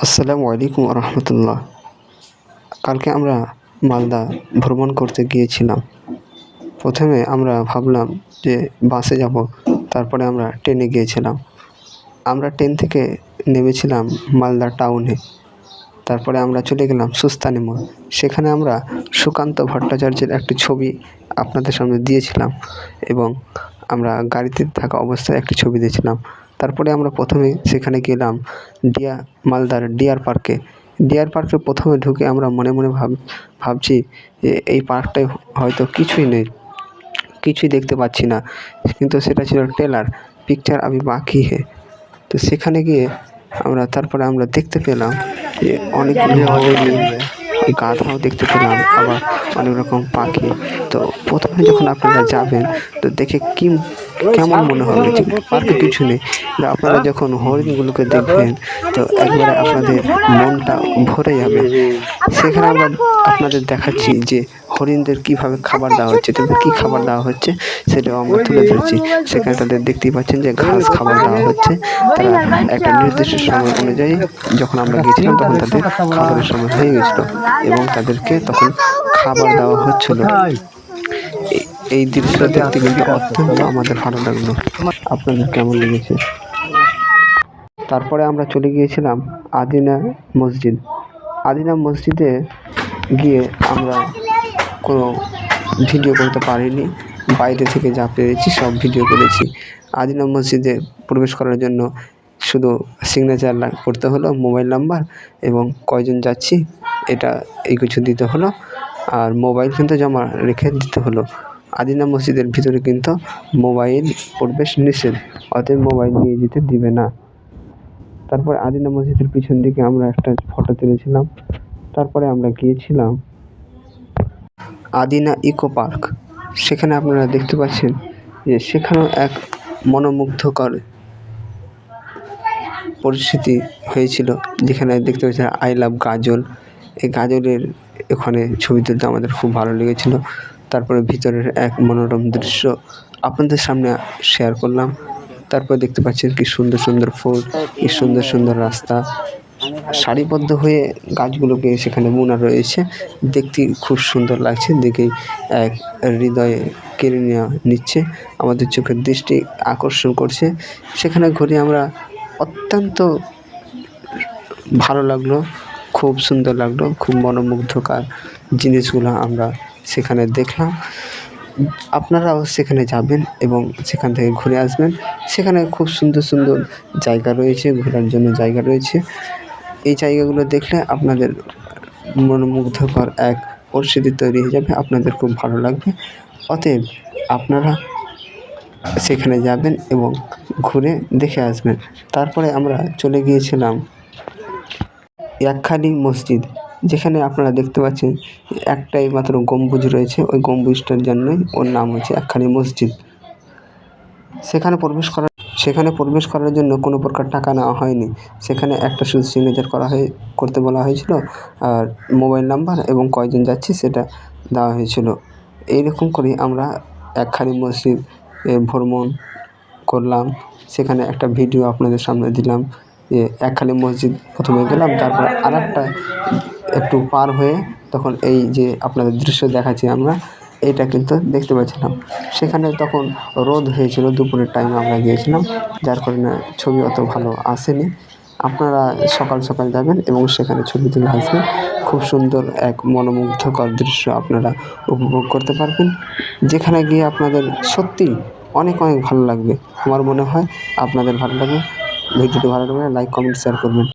আসসালামু আলাইকুম রহমতুল্লাহ। কালকে আমরা মালদা ভ্রমণ করতে গিয়েছিলাম। প্রথমে আমরা ভাবলাম যে বাসে যাব, তারপরে আমরা ট্রেনে গিয়েছিলাম। আমরা ট্রেন থেকে নেমেছিলাম মালদা টাউনে। তারপরে আমরা চলে গেলাম সুস্তানি মোড়। সেখানে আমরা সুকান্ত ভট্টাচার্যের একটি ছবি আপনাদের সামনে দিয়েছিলাম এবং আমরা গাড়িতে থাকা অবস্থায় একটি ছবি দিয়েছিলাম। তারপরে আমরা প্রথমে সেখানে গেলাম মালদার ডিয়ার পার্কে। ডিয়ার পার্কে প্রথমে ঢুকে আমরা মনে মনে ভাবছি যে এই পার্কটায় হয়তো কিছুই নেই, কিছুই দেখতে পাচ্ছি না, কিন্তু সেটা ছিল ট্রেলার, পিকচার আভি বাকি হে। তো সেখানে গিয়ে তারপরে আমরা দেখতে পেলাম যে অনেকগুলো হরিণ, গাধাও দেখতে পেলাম, আবার অনেক রকম পাখি। তো প্রথমে যখন আপনারা যাবেন তো দেখে কেমন মনে হবে যে পার্কে কিছু নেই, কিন্তু আপনারা যখন হরিণগুলোকে দেখবেন তো একবারে আপনাদের মনটা ভরে যাবে। সেখানে আমরা আপনাদের দেখাচ্ছি যে হরিণদের কীভাবে খাবার দেওয়া হচ্ছে, তাদের কী খাবার দেওয়া হচ্ছে সেটাও আমরা তুলে ধরছি। সেখানে তাদের দেখতেই পাচ্ছেন যে ঘাস খাবার দেওয়া হচ্ছে। তারা একটা নির্দিষ্ট সময় অনুযায়ী, যখন আমরা গিয়েছিলাম তখন তাদের খাবারের সময় হয়ে গেছিলো এবং তাদেরকে তখন খাবার দেওয়া হচ্ছিল। এই দৃশ্য দেখতে কিন্তু অত্যন্ত আমাদের ভালো লাগলো। আপনাদের কেমন লেগেছে? তারপরে আমরা চলে গিয়েছিলাম আদিনা মসজিদ। আদিনা মসজিদে গিয়ে আমরা কোনো ভিডিও করতে পারিনি, বাইরে থেকে যা পেরেছি সব ভিডিও করেছি। আদিনা মসজিদে প্রবেশ করার জন্য শুধু সিগনেচার করতে হলো, মোবাইল নাম্বার এবং কয়জন যাচ্ছি এই কিছু দিতে হলো, আর মোবাইল কিন্তু জমা রেখে দিতে হলো। আদিনা মসজিদের ভিতরে কিন্তু মোবাইল প্রবেশ নিষেধ, অতএব মোবাইল নিয়ে যেতে দিবে না। তারপর আদিনা মসজিদের পিছন দিকে আমরা একটা ফটো তুলেছিলাম। তারপরে আমরা গিয়েছিলাম আদিনা ইকো পার্ক। সেখানে আপনারা দেখতে পাচ্ছেন যে সেখানেও এক মনোমুগ্ধকর পরিস্থিতি হয়েছিল, যেখানে দেখতে পাচ্ছেন আই লাভ গাজল। এই গাজলের ওখানে ছবি তুলতে আমাদের খুব ভালো লেগেছিল। তারপরে ভিতরের এক মনোরম দৃশ্য আপনাদের সামনে শেয়ার করলাম। তারপর দেখতে পাচ্ছেন কি সুন্দর সুন্দর ফুল, কি সুন্দর সুন্দর রাস্তা, সারিবদ্ধ হয়ে গাছগুলোকে সেখানে বোনা রয়েছে। দেখতে খুব সুন্দর লাগছে, দেখেই এক হৃদয়ে কেড়ে নিচ্ছে, আমাদের চোখের দৃষ্টি আকর্ষণ করছে। সেখানে ঘুরে আমরা অত্যন্ত ভালো লাগলো, খুব সুন্দর লাগলো, খুব মনোমুগ্ধকর জিনিসগুলো আমরা সেখানে দেখলাম। আপনারাও সেখানে যাবেন এবং সেখান থেকে ঘুরে আসবেন। সেখানে খুব সুন্দর সুন্দর জায়গা রয়েছে, ঘোরার জন্য জায়গা রয়েছে। এই জায়গাগুলো দেখলে আপনাদের মনোমুগ্ধকর এক পরিস্থিতি তৈরি হয়ে যাবে, আপনাদের খুব ভালো লাগবে। অতএব আপনারা সেখানে যাবেন এবং ঘুরে দেখে আসবেন। তারপরে আমরা চলে গিয়েছিলাম একখালি মসজিদ, যেখানে আপনারা দেখতে পাচ্ছেন একটাই মাত্র গম্বুজ রয়েছে। ওই গম্বুজটার জন্যই ওর নাম হচ্ছে একখালি মসজিদ। সেখানে প্রবেশ করার জন্য কোনো প্রকার টাকা নেওয়া হয়নি। সেখানে একটা শুধু সিগনেচার করতে বলা হয়েছিল, আর মোবাইল নাম্বার এবং কয়জন যাচ্ছি সেটা দেওয়া হয়েছিল। এইরকম করেই আমরা একখালি মসজিদ ভ্রমণ করলাম। সেখানে একটা ভিডিও আপনাদের সামনে দিলাম যে একখালি মসজিদ প্রথমে গেলাম, তারপর আরেকটা একটু পার হয়ে তখন এই যে আপনাদের দৃশ্য দেখাচ্ছি আমরা, এটা কিন্তু দেখতে পাচ্ছিলাম। সেখানে তখন রোদ হয়েছিল, দুপুরের টাইমে আমরা গিয়েছিলাম, যার কারণে ছবি অত ভালো আসেনি। আপনারা সকাল সকাল যাবেন এবং সেখানে ছবি তুলে আসবেন। খুব সুন্দর এক মনোমুগ্ধকর দৃশ্য আপনারা উপভোগ করতে পারবেন, যেখানে গিয়ে আপনাদের সত্যিই অনেক অনেক ভালো লাগবে। আমার মনে হয় আপনাদের ভালো লাগবে। ভিডিওটি ভালো লাগলে লাইক, কমেন্ট, শেয়ার করবেন।